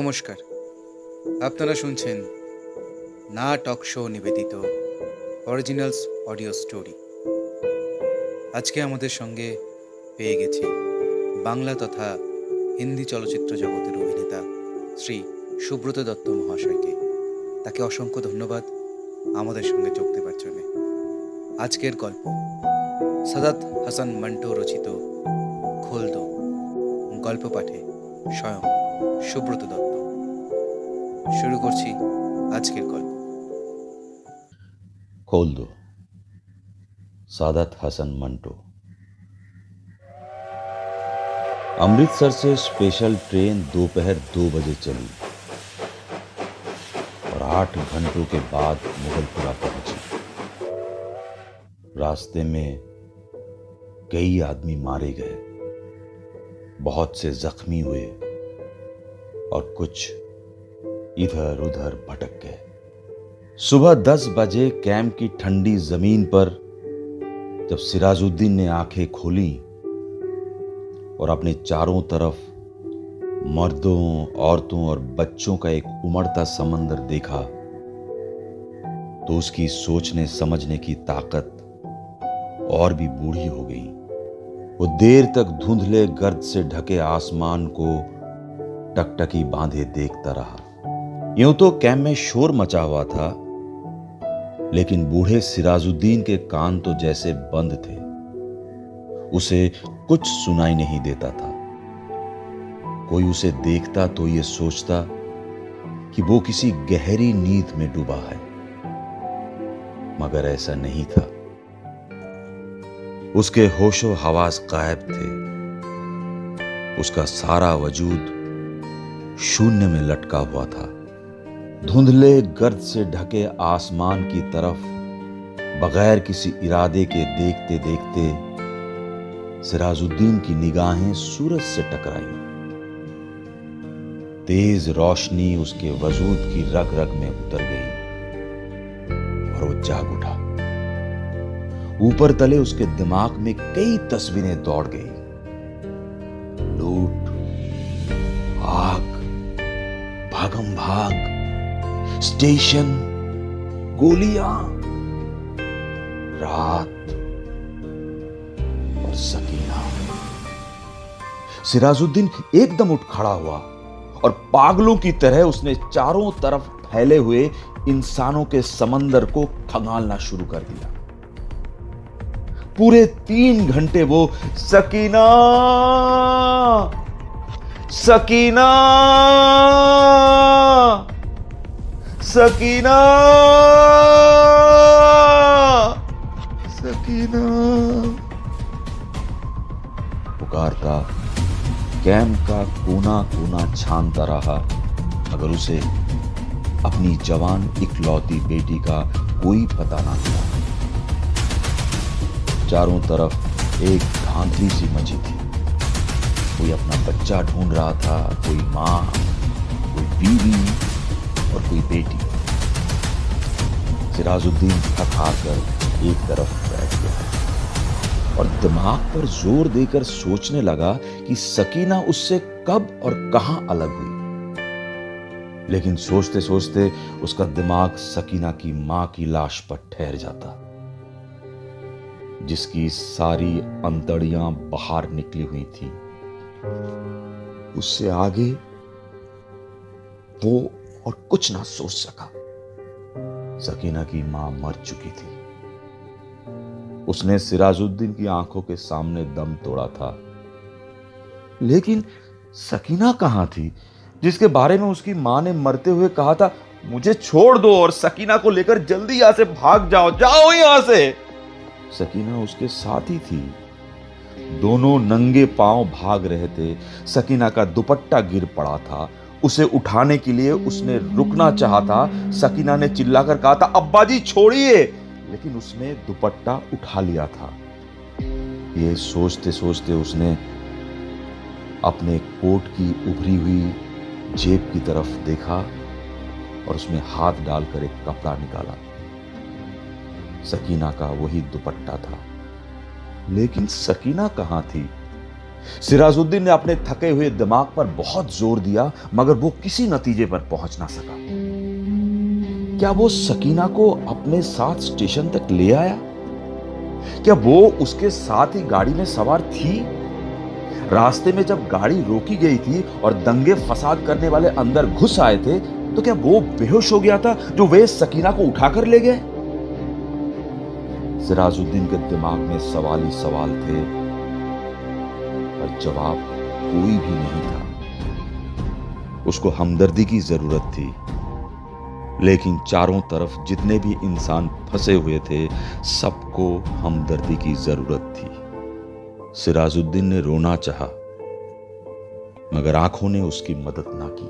নমস্কার। আপনারা শুনছেন না টক শো নিবেদিত অরিজিনালস অডিও স্টোরি। আজকে আমাদের সঙ্গে পেয়ে গেছি বাংলা তথা হিন্দি চলচ্চিত্র জগতের অভিনেতা শ্রী সুব্রত দত্ত মহাশয়কে। তাকে অসংখ্য ধন্যবাদ আমাদের সঙ্গে যোগ দেবার জন্য। আজকের গল্প সাদাত হাসান মান্টো রচিত খোলদো। গল্প পাঠে স্বয়ং সুব্রত দত্ত। শুরু করছি আজকের গল্প। खोल दो। सादत हसन मंटो। अमृतसर से स्पेशल ट्रेन दोपहर 2 बजे चली और 8 घंटों के बाद मुगलपुरा पहुंची। रास्ते में कई आदमी मारे गए, बहुत से जख्मी हुए और कुछ इधर उधर भटक गए। सुबह 10 बजे कैंप की ठंडी जमीन पर जब सिराजुद्दीन ने आंखें खोली और अपने चारों तरफ मर्दों, औरतों और बच्चों का एक उमड़ता समंदर देखा तो उसकी सोचने समझने की ताकत और भी बूढ़ी हो गई। वो देर तक धुंधले गर्द से ढके आसमान को टकटकी बांधे देखता रहा। यूं तो कैंप में शोर मचा हुआ था, लेकिन बूढ़े सिराजुद्दीन के कान तो जैसे बंद थे। उसे कुछ सुनाई नहीं देता था। कोई उसे देखता तो ये सोचता कि वो किसी गहरी नींद में डूबा है, मगर ऐसा नहीं था। उसके होशो हवास गायब थे। उसका सारा वजूद शून्य में लटका हुआ था। धुंधले गर्द से ढके आसमान की तरफ बगैर किसी इरादे के देखते देखते सिराजुद्दीन की निगाहें सूरज से टकराई। तेज रोशनी उसके वजूद की रग रग में उतर गई और वो जाग उठा। ऊपर तले उसके दिमाग में कई तस्वीरें दौड़ गई। लूट, आग, भागम भाग, स्टेशन, गोलियां, रात और सकीना। सिराजुद्दीन एकदम उठ खड़ा हुआ और पागलों की तरह उसने चारों तरफ फैले हुए इंसानों के समंदर को खंगालना शुरू कर दिया। पूरे 3 घंटे वो सकीना सकीना सकीना सकीना पुकारता कैंप का कोना कोना छानता रहा, मगर उसे अपनी जवान इकलौती बेटी का कोई पता ना था। चारों तरफ एक धांधली सी मची थी। कोई अपना बच्चा ढूंढ रहा था, कोई मां, कोई बीवी और कोई बेटी। सिराजुद्दीन थक हार कर एक तरफ बैठ गया और दिमाग पर जोर देकर सोचने लगा कि सकीना उससे कब और कहां अलग हुई। लेकिन सोचते सोचते उसका दिमाग सकीना की मां की लाश पर ठहर जाता, जिसकी सारी अंतड़ियां बाहर निकली हुई थी। उससे आगे वो और कुछ ना सोच सका। सकीना की मां मर चुकी थी। उसने सिराजुद्दीन की आंखों के सामने दम तोड़ा था, लेकिन सकीना कहां थी, जिसके बारे में उसकी मां ने मरते हुए कहा था, मुझे छोड़ दो और सकीना को लेकर जल्दी यहां से भाग जाओ, जाओ यहां से। सकीना उसके साथ ही थी। दोनों नंगे पांव भाग रहे थे। सकीना का दुपट्टा गिर पड़ा था। उसे उठाने के लिए उसने रुकना चाहा था। सकीना ने चिल्लाकर कहा था, अब्बा जी छोड़िए, लेकिन उसने दुपट्टा उठा लिया था। ये सोचते सोचते उसने अपने कोट की उभरी हुई जेब की तरफ देखा और उसमें हाथ डालकर एक कपड़ा निकाला। सकीना का वही दुपट्टा था, लेकिन सकीना कहां थी? सिराजुद्दीन ने अपने थके हुए दिमाग पर बहुत जोर दिया, मगर वो किसी नतीजे पर पहुंच ना सका। क्या वो सकीना को अपने साथ स्टेशन तक ले आया? क्या वो उसके साथ ही गाड़ी में सवार थी? रास्ते में जब गाड़ी रोकी गई थी और दंगे फसाद करने वाले अंदर घुस आए थे, तो क्या वो बेहोश हो गया था जो वे सकीना को उठाकर ले गए? सिराजुद्दीन के दिमाग में सवाल ही सवाल थे, पर जवाब कोई भी नहीं था। उसको हमदर्दी की जरूरत थी, लेकिन चारों तरफ जितने भी इंसान फंसे हुए थे, सबको हमदर्दी की जरूरत थी। सिराजुद्दीन ने रोना चाहा, मगर आंखों ने उसकी मदद ना की।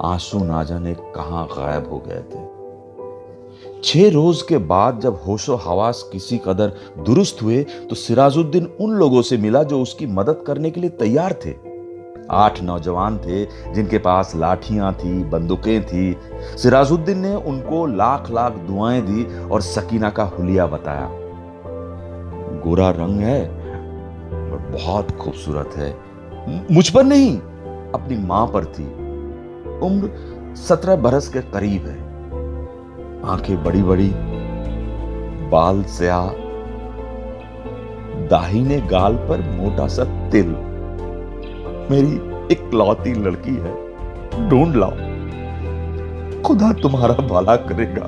आंसू ना जाने कहां गायब हो गए थे। 6 रोज के बाद जब होशो हवास किसी कदर दुरुस्त हुए, तो सिराजुद्दीन उन लोगों से मिला जो उसकी मदद करने के लिए तैयार थे। 8 नौजवान थे जिनके पास लाठियां थी, बंदूकें थी। सिराजुद्दीन ने उनको लाख लाख दुआएं दी और सकीना का हुलिया बताया। गोरा रंग है और बहुत खूबसूरत है। मुझ पर नहीं, अपनी मां पर थी। उम्र 17 बरस के करीब है। आंखें बड़ी बड़ी, बाल स्याह, दाहिने गाल पर मोटा सा तिल। मेरी इकलौती लड़की है, ढूंढ लाओ, खुदा तुम्हारा भला करेगा।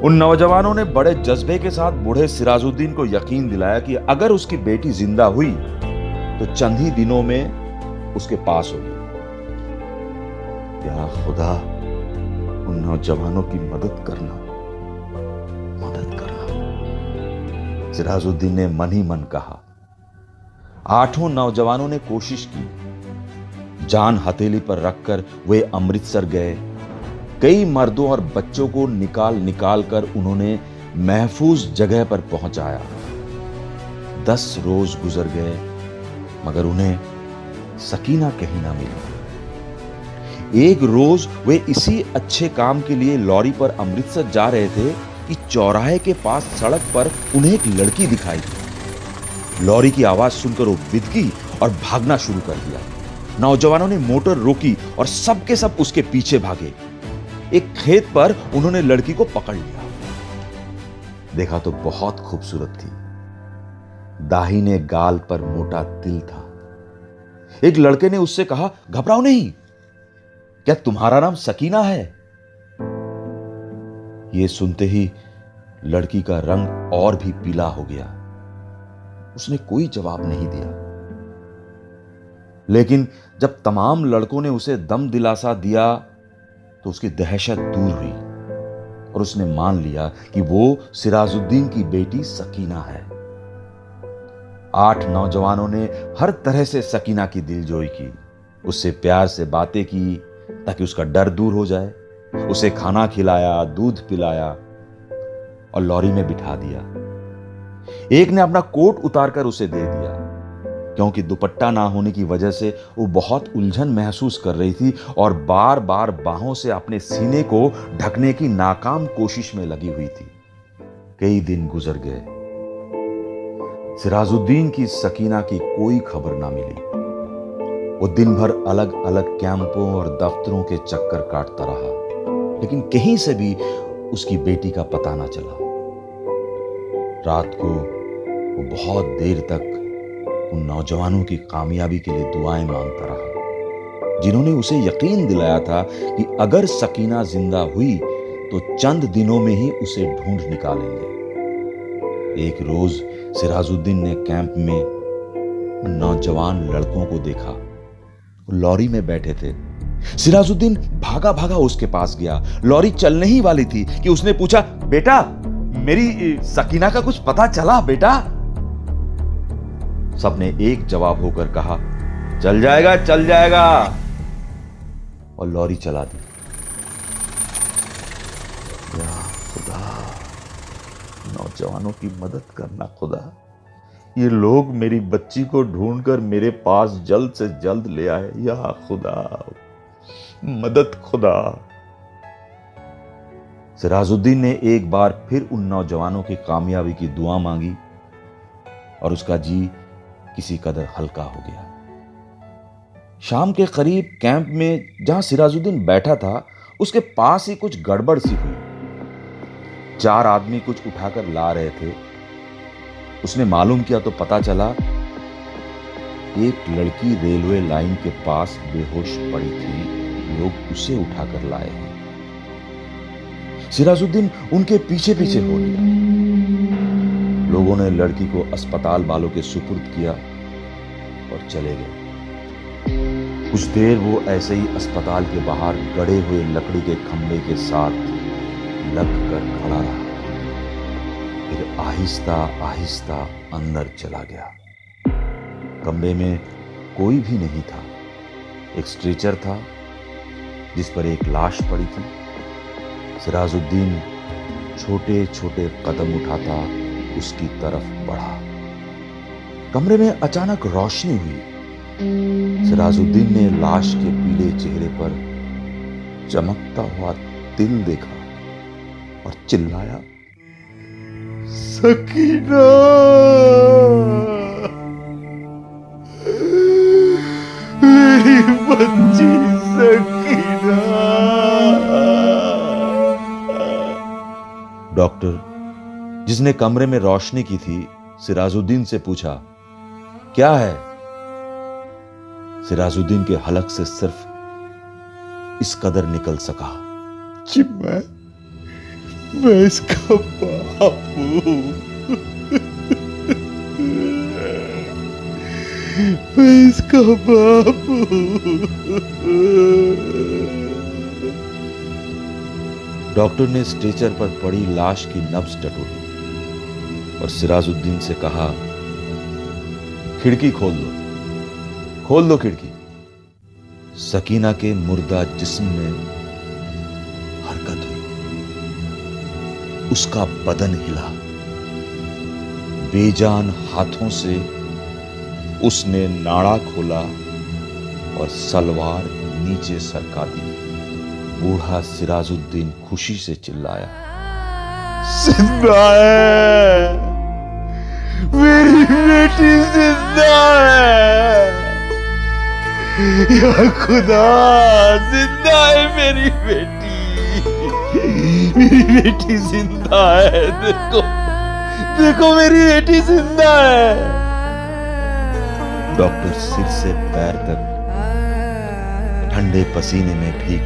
उन नौजवानों ने बड़े जज्बे के साथ बूढ़े सिराजुद्दीन को यकीन दिलाया कि अगर उसकी बेटी जिंदा हुई तो चंद ही दिनों में उसके पास होगी। या खुदा, उन नौजवानों की मदद करना, मदद करना। सिराजुद्दीन ने मन ही मन कहा। 8 नौजवानों ने कोशिश की। जान हथेली पर रखकर वे अमृतसर गए। कई मर्दों और बच्चों को निकाल निकाल कर उन्होंने महफूज जगह पर पहुंचाया। 10 रोज गुजर गए, मगर उन्हें सकीना कहीं ना मिली। एक रोज वे इसी अच्छे काम के लिए लॉरी पर अमृतसर जा रहे थे कि चौराहे के पास सड़क पर उन्हें एक लड़की दिखाई दी। लॉरी की आवाज सुनकर वो बिदकी और भागना शुरू कर दिया। नौजवानों ने मोटर रोकी और सबके सब उसके पीछे भागे। एक खेत पर उन्होंने लड़की को पकड़ लिया। देखा तो बहुत खूबसूरत थी। दाहिने गाल पर मोटा तिल था। एक लड़के ने उससे कहा, घबराओ नहीं, क्या तुम्हारा नाम सकीना है? यह सुनते ही लड़की का रंग और भी पीला हो गया। उसने कोई जवाब नहीं दिया। लेकिन जब तमाम लड़कों ने उसे दम दिलासा दिया तो उसकी दहशत दूर हुई और उसने मान लिया कि वो सिराजुद्दीन की बेटी सकीना है। 8 नौजवानों ने हर तरह से सकीना की दिलजोई की। उससे प्यार से बातें की ताकि उसका डर दूर हो जाए। उसे खाना खिलाया, दूध पिलाया और लॉरी में बिठा दिया। एक ने अपना कोट उतारकर उसे दे दिया, क्योंकि दुपट्टा ना होने की वजह से वो बहुत उलझन महसूस कर रही थी और बार बार बाहों से अपने सीने को ढकने की नाकाम कोशिश में लगी हुई थी। कई दिन गुजर गए। सिराजुद्दीन की सकीना की कोई खबर ना मिली। वो दिन भर अलग अलग कैंपों और दफ्तरों के चक्कर काटता रहा, लेकिन कहीं से भी उसकी बेटी का पता ना चला। रात को वो बहुत देर तक उन नौजवानों की कामयाबी के लिए दुआएं मांगता रहा, जिन्होंने उसे यकीन दिलाया था कि अगर सकीना जिंदा हुई तो चंद दिनों में ही उसे ढूंढ निकालेंगे। एक रोज सिराजुद्दीन ने कैंप में उन नौजवान लड़कों को देखा। वो लॉरी में बैठे थे। सिराजुद्दीन भागा भागा उसके पास गया। लॉरी चलने ही वाली थी कि उसने पूछा, बेटा, मेरी सकीना का कुछ पता चला बेटा? सबने एक जवाब होकर कहा, चल जाएगा, चल जाएगा, और लॉरी चला दी। या खुदा, नौजवानों की मदद करना खुदा। ये लोग मेरी बच्ची को ढूंढकर मेरे पास जल्द से जल्द ले आए। या खुदा, मदद खुदा। सिराजुद्दीन ने एक बार फिर उन नौजवानों की कामयाबी की दुआ मांगी और उसका जी किसी कदर हल्का हो गया। शाम के करीब कैंप में जहां सिराजुद्दीन बैठा था उसके पास ही कुछ गड़बड़ सी हुई। 4 आदमी कुछ उठाकर ला रहे थे। उसने मालूम किया तो पता चला एक लड़की रेलवे लाइन के पास बेहोश पड़ी थी, लोग उसे उठाकर लाए हैं। सिराजुद्दीन उनके पीछे पीछे हो लिया। लोगों ने लड़की को अस्पताल वालों के सुपुर्द किया और चले गए। कुछ देर वो ऐसे ही अस्पताल के बाहर गड़े हुए लकड़ी के खंभे के साथ लग कर खड़ा रहा, फिर आहिस्ता आहिस्ता अंदर चला गया। कमरे में कोई भी नहीं था। एक स्ट्रेचर था जिस पर एक लाश पड़ी थी। सिराजुद्दीन छोटे छोटे कदम उठाता उसकी तरफ बढ़ा। कमरे में अचानक रोशनी हुई। सिराजुद्दीन ने लाश के पीले चेहरे पर चमकता हुआ तिल देखा और चिल्लाया, सकीना, मेरी बच्ची सकीना। डॉक्टर, जिसने कमरे में रोशनी की थी, सिराजुद्दीन से पूछा, क्या है? सिराजुद्दीन के हलक से सिर्फ इस कदर निकल सका, जी मैं इसका बाप हूं। मैं इसका बाप हूं। डॉक्टर ने स्ट्रेचर पर पड़ी लाश की नब्ज टटोली और सिराजुद्दीन से कहा, खिड़की खोल दो खिड़की। सकीना के मुर्दा जिस्म में हरकत हुई। उसका बदन हिला। बेजान हाथों से उसने नाड़ा खोला और सलवार नीचे सरका दी। बूढ़ा सिराजुद्दीन खुशी से चिल्लाया, जिंदा है, मेरी बेटी जिंदा है। या खुदा, जिंदा है मेरी बेटी। मेरी बेटी जिंदा है। देखो मेरी बेटी जिंदा है। डॉक्टर सिर से पैर तक ठंडे पसीने में भीग